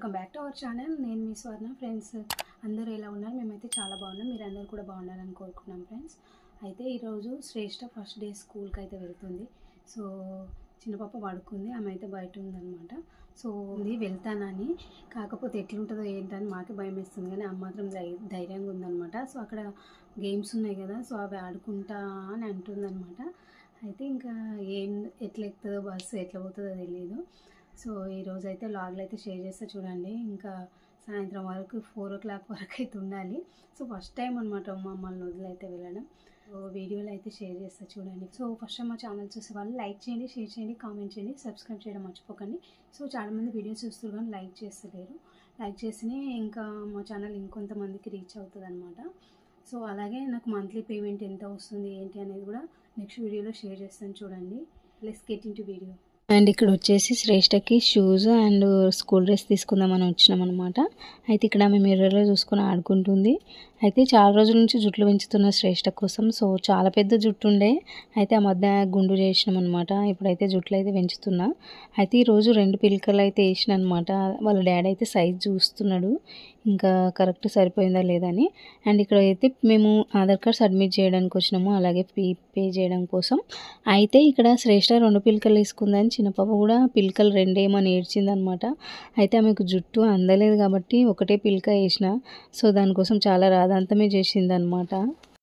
Welcome back to our channel. నేను మీ స్వర్ణ. Friends అందరూ ఎలా ఉన్నారు? మేమైతే చాలా బాగున్నాం. మీరు అందరూ కూడా బాగున్నారని కోరుకున్నాం ఫ్రెండ్స్. అయితే ఈరోజు శ్రేష్ఠ ఫస్ట్ డే స్కూల్కి అయితే వెళ్తుంది. సో చిన్న పాప పడుకుంది, ఆమె అయితే బయట ఉందన్నమాట. సో వెళ్తానని, కాకపోతే ఎట్లుంటుందో ఏంటని మాకే భయం వేస్తుంది, కానీ ఆమె మాత్రం ధైర్యంగా ఉందన్నమాట. సో అక్కడ గేమ్స్ ఉన్నాయి కదా, సో అవి ఆడుకుంటా అని అంటుందన్నమాట. అయితే ఇంకా ఎట్లా ఎక్కుతుందో బస్సు ఎట్లా పోతుందో తెలియదు. సో ఈరోజు అయితే లాగ్లు అయితే షేర్ చేస్తే చూడండి. ఇంకా సాయంత్రం వరకు 4 o'clock వరకు అయితే ఉండాలి. సో ఫస్ట్ టైం అనమాట మమ్మల్ని వదిలైతే వెళ్ళడం. సో వీడియోలు అయితే షేర్ చేస్తా చూడండి. సో ఫస్ట్ టైం మా ఛానల్ చూసే వాళ్ళు లైక్ చేయండి, షేర్ చేయండి, కామెంట్ చేయండి, సబ్స్క్రైబ్ చేయడం మర్చిపోకండి. సో చాలామంది వీడియోస్ చూస్తారు కానీ లైక్ చేస్తలేరు. లైక్ చేస్తేనే ఇంకా మా ఛానల్ ఇంకొంతమందికి రీచ్ అవుతుంది అనమాట. సో అలాగే నాకు మంత్లీ పేమెంట్ ఎంత వస్తుంది ఏంటి అనేది కూడా నెక్స్ట్ వీడియోలో షేర్ చేస్తాను చూడండి. Let's get into video. And ఇక్కడ వచ్చేసి శ్రేష్ఠకి షూస్ అండ్ స్కూల్ డ్రెస్ తీసుకుందామని వచ్చినాం అనమాట. అయితే ఇక్కడ ఆమె మిర్రర్లో చూసుకొని ఆడుకుంటుంది. అయితే చాలా రోజుల నుంచి జుట్లు పెంచుతున్న శ్రేష్ఠ కోసం. సో చాలా పెద్ద జుట్టు ఉండే, అయితే ఆ మధ్య గుండు చేసినాం అనమాట. ఇప్పుడైతే జుట్లు అయితే పెంచుతున్నా. అయితే ఈరోజు 2 పిలకలు అయితే వేసిన అనమాట. వాళ్ళ డాడీ అయితే సైజ్ చూస్తున్నాడు ఇంకా కరెక్ట్ సరిపోయిందా లేదని. అండ్ ఇక్కడ అయితే మేము ఆధార్ కార్డ్ సబ్మిట్ చేయడానికి వచ్చినాము, అలాగే పే చేయడం కోసం. అయితే ఇక్కడ శ్రేష్ఠ 2 పిలకలు వేసుకుందని చిన్న పాప కూడా పిలకలు 2 ఏమని ఏడ్చిందనమాట. అయితే ఆమెకు జుట్టు అందలేదు కాబట్టి ఒకటే పిలక వేసిన. సో దానికోసం చాలా రాధాంతమే చేసిందనమాట.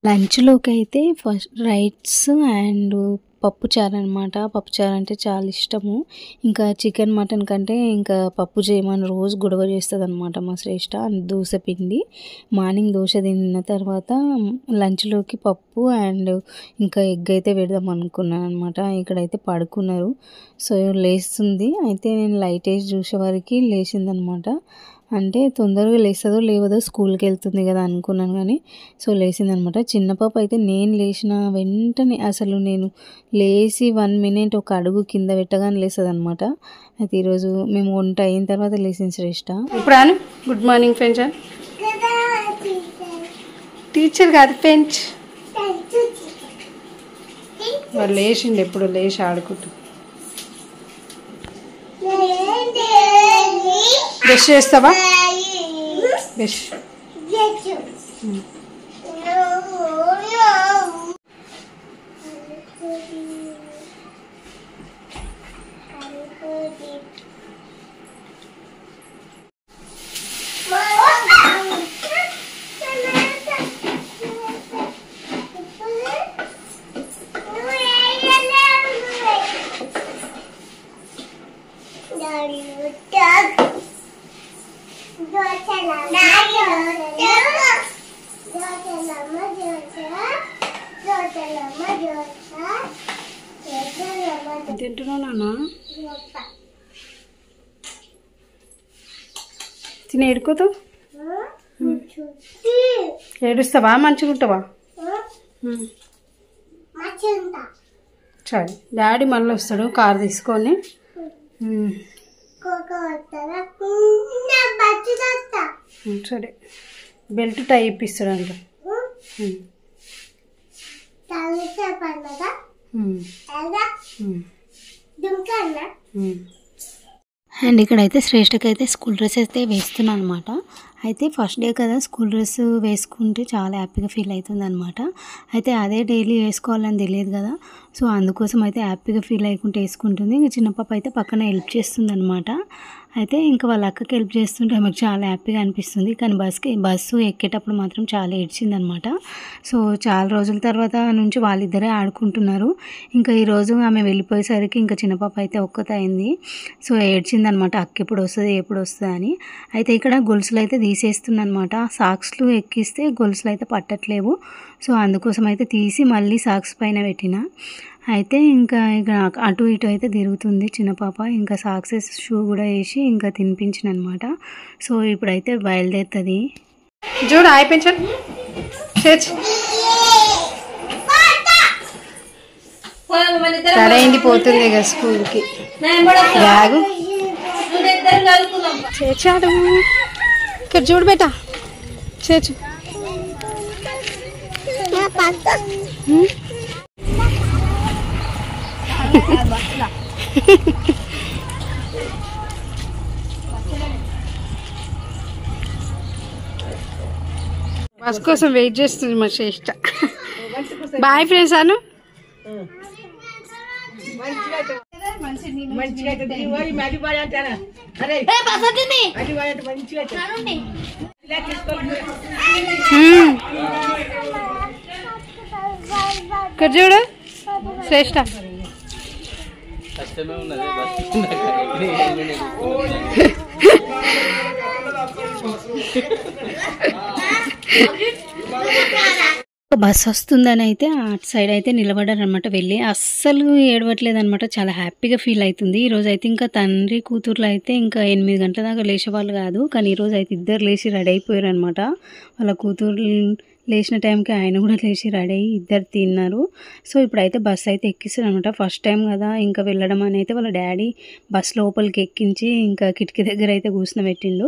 లంచ్లోకి అయితే ఫస్ట్ రైస్ అండ్ పప్పుచారు అనమాట. పప్పుచారు అంటే చాలా ఇష్టము. ఇంకా చికెన్ మటన్ కంటే ఇంకా పప్పు చేయమని రోజు గొడవ చేస్తుంది అనమాట మా శ్రేష్ఠ. దోశ పిండి మార్నింగ్ దోశ తిన్న తర్వాత లంచ్లోకి పప్పు అండ్ ఇంకా ఎగ్ అయితే పెడదాం అనుకున్నాను అనమాట. ఇక్కడైతే పడుకున్నారు. సో లేస్తుంది. అయితే నేను లైట్ వేసి చూసేవారికి లేచిందనమాట. అంటే తొందరగా లేస్తుందో లేవదో స్కూల్కి వెళ్తుంది కదా అనుకున్నాను, కానీ సో లేచిందనమాట. చిన్న పాప అయితే నేను లేచిన వెంటనే అసలు నేను లేచి 1 minute ఒక అడుగు కింద పెట్టగానే లేస్తుంది అనమాట. అయితే ఈరోజు మేము వంట అయిన తర్వాత లేచింది శ్రేష్ఠ. ఇప్పుడు అను గుడ్ మార్నింగ్ ఫ్రెండ్స్. టీచర్ కాదు ఫ్రెండ్స్. వాళ్ళు లేచిండు, ఎప్పుడు లేచి ఆడుకుంటూ. బ్రష్ చేస్తావా? బ్రష్ తింటున్నావు నాన్న? తిని ఏడుకోతావు? ఏడుస్తావా? మంచిగా ఉంటావా? సరే, డాడీ మళ్ళీ వస్తాడు కారు తీసుకొని. సరే, బెల్ట్ టై ఇప్పిస్తాడు అంట. అండ్ ఇక్కడైతే శ్రేష్ఠకి అయితే స్కూల్ డ్రెస్ అయితే వేస్తున్నాను అనమాట. అయితే ఫస్ట్ డే కదా, స్కూల్ డ్రెస్ వేసుకుంటే చాలా హ్యాపీగా ఫీల్ అవుతుంది అనమాట. అయితే అదే డైలీ వేసుకోవాలని తెలియదు కదా, సో అందుకోసం అయితే హ్యాపీగా ఫీల్ అయ్యకుంటే వేసుకుంటుంది. ఇంకా చిన్న పాప అయితే పక్కన హెల్ప్ చేస్తుంది అనమాట. అయితే ఇంకా వాళ్ళ అక్కకి హెల్ప్ చేస్తుంటే ఆమెకు చాలా హ్యాపీగా అనిపిస్తుంది. కానీ బస్సు ఎక్కేటప్పుడు మాత్రం చాలా ఏడ్చిందనమాట. సో చాలా రోజుల తర్వాత నుంచి వాళ్ళిద్దరే ఆడుకుంటున్నారు. ఇంకా ఈరోజు ఆమె వెళ్ళిపోయేసరికి ఇంకా చిన్న పాప అయితే ఒక్కతే అయింది. సో ఏడ్చిందనమాట, అక్క ఎప్పుడు వస్తుంది ఎప్పుడు వస్తుంది అని. అయితే ఇక్కడ గొలుసులు అయితే తీసేస్తుందనమాట. సాక్స్లు ఎక్కిస్తే గొలుసులు అయితే పట్టట్లేవు. సో అందుకోసం అయితే తీసి మళ్ళీ సాక్స్ పైన పెట్టిన. అయితే ఇంకా అటు ఇటు అయితే తిరుగుతుంది చిన్న పాప. ఇంకా సాక్సెస్ షూ కూడా వేసి ఇంకా తినిపించిన అనమాట. సో ఇప్పుడైతే బయలుదేరుతుంది. చూడు అయిపోయించాను రెడీ పోతుంది ఇక స్కూల్కి. బ్యాగు చేర్చాడు. ఇక్కడ చూడు బేటా, చేర్చు. బస్ కోసం వెయిట్ చేస్తుంది మా శ్రేష్ట. బాయ్ ఫ్రెండ్స్ అను. ఇక్కడ చూడు శ్రేష్ట. బస్ వస్తుందని అయితే అటు సైడ్ అయితే నిలబడారనమాట. వెళ్ళి అస్సలు ఏడవట్లేదు అనమాట. చాలా హ్యాపీగా ఫీల్ అవుతుంది. ఈరోజు అయితే ఇంకా తండ్రి కూతుర్లు అయితే ఇంకా 8 గంటల దాకా లేచేవాళ్ళు కాదు, కానీ ఈరోజు అయితే ఇద్దరు లేచి రెడీ అయిపోయారు అనమాట. వాళ్ళ కూతురు లేచిన టైంకి ఆయన కూడా లేచి రెడీ అయ్యి ఇద్దరు తిన్నారు. సో ఇప్పుడైతే బస్ అయితే ఎక్కిస్తారు అనమాట. ఫస్ట్ టైం కదా ఇంకా వెళ్ళడం అని అయితే వాళ్ళ డాడీ బస్ లోపలికి ఎక్కించి ఇంకా కిటికీ దగ్గర అయితే కూర్చోబెట్టిండు.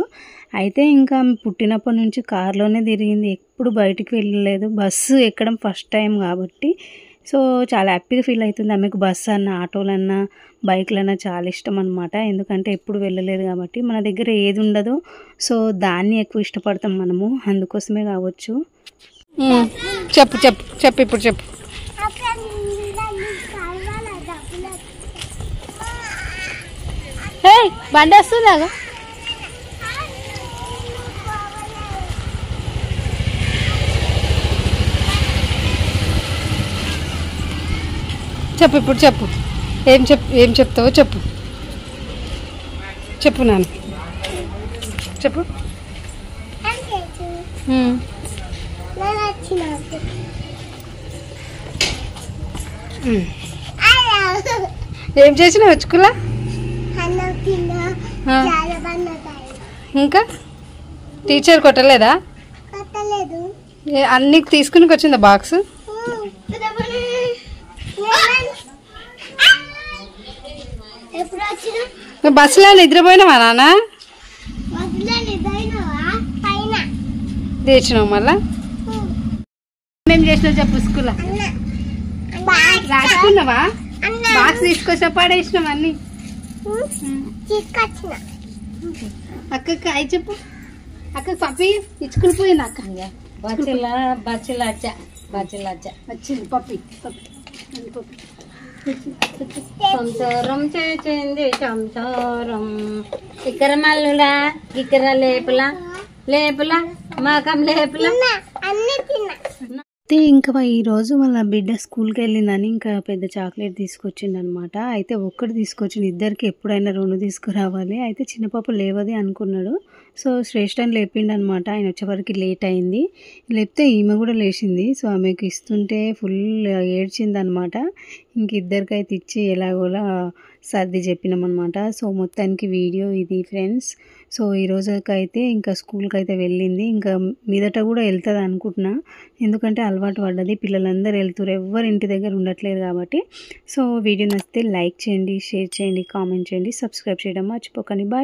అయితే ఇంకా పుట్టినప్పటి నుంచి కార్లోనే తిరిగింది, ఎప్పుడు బయటికి వెళ్ళలేదు. బస్సు ఎక్కడం ఫస్ట్ టైం కాబట్టి సో చాలా హ్యాపీగా ఫీల్ అవుతుంది. ఆమెకు బస్సు అన్న ఆటోలన్నా బైక్లన్నా చాలా ఇష్టం అనమాట. ఎందుకంటే ఎప్పుడు వెళ్ళలేదు కాబట్టి మన దగ్గర ఏది ఉండదో సో దాన్ని ఎక్కువ ఇష్టపడతాం మనము, అందుకోసమే కావచ్చు. చెప్పు చెప్పు చెప్పు ఇప్పుడు చెప్పు. బండి వస్తుందా? చెప్పు ఇప్పుడు చెప్పు. ఏం చెప్తావో చెప్పు. చెప్పు నాన్న చెప్పు. ఏం చేసినావు వచ్చుకులా? ఇంకా టీచర్ కొట్టలేదా? అన్ని తీసుకుని వచ్చిందా బాక్స్? బస్సులో నిద్రపోయినావా నాన్న? తెచ్చినావు మళ్ళా? ఏం చేసినావు చెప్పు. స్కూల్లో రాసుకున్నావా? బాక్స్ తీసుకొచ్చా పడేసినావు అన్ని? అక్కకి అయి చెప్పు. అక్క పప్పి ఇచ్చుకుని పోయింది. అక్క వచ్చింది పప్పి. సంసారం చేసింది సంసారం, ఇక్కర మల్లులా ఇక్కర లేపులా లేపులా మాకం లేపులా అన్ని తిన్నా. అయితే ఇంకా ఈరోజు వాళ్ళ బిడ్డ స్కూల్కి వెళ్ళిందని ఇంకా పెద్ద చాక్లెట్ తీసుకొచ్చిండు అనమాట. అయితే ఒక్కటి తీసుకొచ్చిండు, ఇద్దరికి ఎప్పుడైనా 2 తీసుకురావాలి. అయితే చిన్న పాప లేవది అనుకున్నాడు. సో శ్రేష్టని లేపిండు అనమాట. ఆయన వచ్చేవరకు లేట్ అయింది. లేపితే ఈమె కూడా లేచింది. సో ఆమెకు ఇస్తుంటే ఫుల్ ఏడ్చింది అనమాట. ఇంక ఇద్దరికైతే ఇచ్చి ఎలాగోలా సర్ది చెప్పినామన్నమాట. సో మొత్తానికి వీడియో ఇది ఫ్రెండ్స్. సో ఈరోజుకైతే ఇంకా స్కూల్కి అయితే వెళ్ళింది. ఇంకా మీదట కూడా వెళ్తుంది అనుకుంటున్నా, ఎందుకంటే అలవాటు పడ్డది. పిల్లలందరూ వెళ్తారు, ఎవ్వరు ఇంటి దగ్గర ఉండట్లేదు కాబట్టి. సో వీడియో నచ్చితే లైక్ చేయండి, షేర్ చేయండి, కామెంట్ చేయండి, సబ్స్క్రైబ్ చేయడం మర్చిపోకండి. బాయ్.